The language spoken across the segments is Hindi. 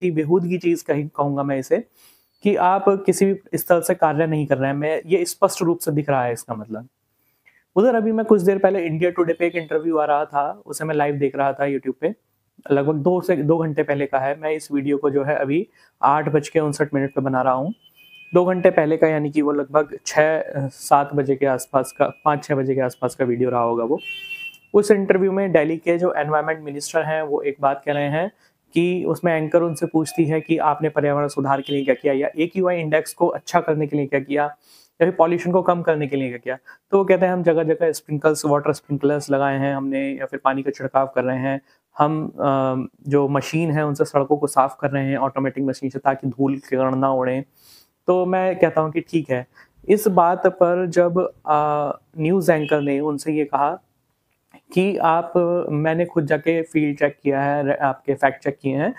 ही बेहूदगी चीज़ कहूँगा मैं इसे, कि आप किसी भी स्तर से कार्य नहीं कर रहे हैं। मैं ये स्पष्ट रूप से दिख रहा है इसका मतलब। उधर अभी मैं कुछ देर पहले इंडिया टुडे पे एक इंटरव्यू आ रहा था, उसे मैं लाइव देख रहा था यूट्यूब पे। लगभग 2 घंटे पहले का है। मैं इस वीडियो को जो है अभी 8:59 पे बना रहा हूँ। 2 घंटे पहले का, यानी कि वो लगभग 6-7 बजे के आसपास का, 5-6 बजे के आसपास का वीडियो रहा होगा वो। उस इंटरव्यू में दिल्ली के जो एनवायरनमेंट मिनिस्टर हैं, वो एक बात कह रहे हैं कि उसमें एंकर उनसे पूछती है कि आपने पर्यावरण सुधार के लिए क्या किया, या एक्यूआई इंडेक्स को अच्छा करने के लिए क्या किया, या फिर पॉल्यूशन को कम करने के लिए क्या किया। तो वो कहते हैं हम जगह-जगह वाटर स्प्रिंकलर्स लगाए हैं हमने, या फिर पानी का छिड़काव कर रहे हैं। हम जो मशीन है उनसे सड़कों को साफ कर रहे हैं ऑटोमेटिक मशीन से, ताकि धूल कण ना उड़ें। तो मैं कहता हूँ कि ठीक है। इस बात पर जब न्यूज़ एंकर ने उनसे ये कहा कि आप, मैंने खुद जाके फील्ड चेक किया है, आपके फैक्ट चेक किए हैं।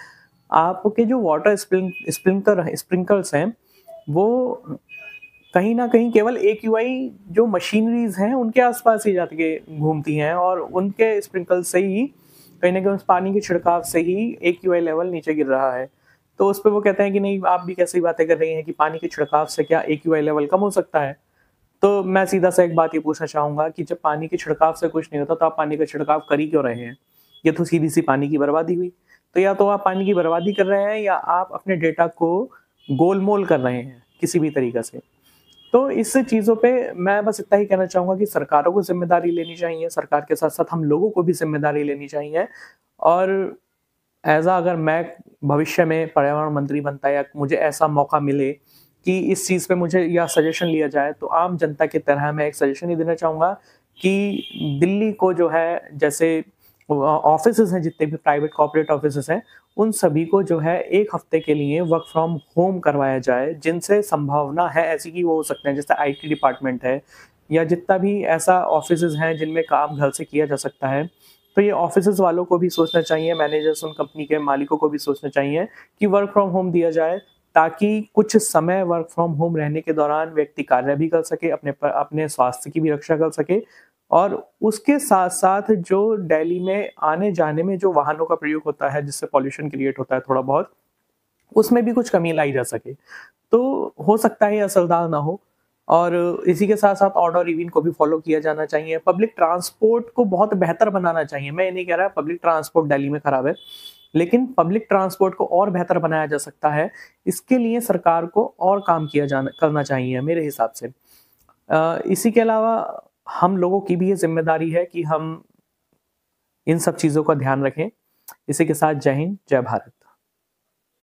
आपके जो वाटर स्प्रिंकलर्स हैं, वो कहीं न कहीं केवल एक्यूआई जो मशीनरीज़ हैं, उनके आस-पास ही जाके घूमती हैं, और उनके स्प्रिंकल से ही कहीं न कहीं उस पानी के छिड़काव से ही एक्यूआई लेवल नीचे गिर रहा है। तो उस पे वो कहते हैं कि नहीं, आप भी कैसी बातें कर रही हैं कि पानी के छिड़काव से क्या एक्यूआई लेवल कम हो सकता है? तो मैं सीधा सा एक बात ये पूछना चाहूँगा कि जब पानी के छिड़काव से कुछ नहीं होता, तो आप पानी का छिड़काव कर ही क्यों रहे हैं? ये तो सीधी-सी पानी की बर्बादी हुई। तो या तो आप पानी की बर्बादी कर रहे हैं, या आप अपने डेटा को गोलमोल कर रहे हैं किसी भी तरीक़े से। तो इस चीज़ों पे मैं बस इतना ही कहना चाहूँगा कि सरकारों को ज़िम्मेदारी लेनी चाहिए, सरकार के साथ-साथ हम लोगों को भी ज़िम्मेदारी लेनी चाहिए। और अगर मैं भविष्य में पर्यावरण मंत्री बनता, या मुझे ऐसा मौका मिले कि इस चीज़ पे मुझे या सजेशन लिया जाए, तो आम जनता की तरह मैं एक सजेशन ये देना चाहूँगा कि दिल्ली को जो है, जैसे ऑफ़िसेज़ हैं, जितने भी प्राइवेट कॉर्पोरेट ऑफ़िसेज़ हैं, उन सभी को जो है 1 हफ़्ते के लिए वर्क फ्रॉम होम करवाया जाए, जिनसे संभावना है ऐसी कि वो हो सकते हैं। जैसे आईटी डिपार्टमेंट है, या जितना भी ऐसा ऑफ़िसेज़ हैं जिनमें काम घर से किया जा सकता है। तो ये ऑफ़िसेज़ वालों को भी सोचना चाहिए, मैनेजर्स, उन कंपनी के मालिकों को भी सोचना चाहिए कि वर्क फ्रॉम होम दिया जाए, ताकि कुछ समय वर्क फ्रॉम होम रहने के दौरान व्यक्ति कार्य भी कर सके, अपने स्वास्थ्य की भी रक्षा कर सके, और उसके साथ-साथ जो दिल्ली में आने-जाने में जो वाहनों का प्रयोग होता है, जिससे पॉल्यूशन क्रिएट होता है थोड़ा बहुत, उसमें भी कुछ कमी लाई जा सके। तो हो सकता है ये असरदार ना हो, और इसी के साथ-साथ ऑर्डर इविन को भी फ़ॉलो किया जाना चाहिए। पब्लिक ट्रांसपोर्ट को बहुत बेहतर बनाना चाहिए। मैं ये नहीं कह रहा पब्लिक ट्रांसपोर्ट दिल्ली में खराब है, लेकिन पब्लिक ट्रांसपोर्ट को और बेहतर बनाया जा सकता है। इसके लिए सरकार को और काम करना चाहिए मेरे हिसाब से। इसी के अलावा हम लोगों की भी ये ज़िम्मेदारी है कि हम इन सब चीज़ों का ध्यान रखें। इसी के साथ जय हिंद, जय भारत।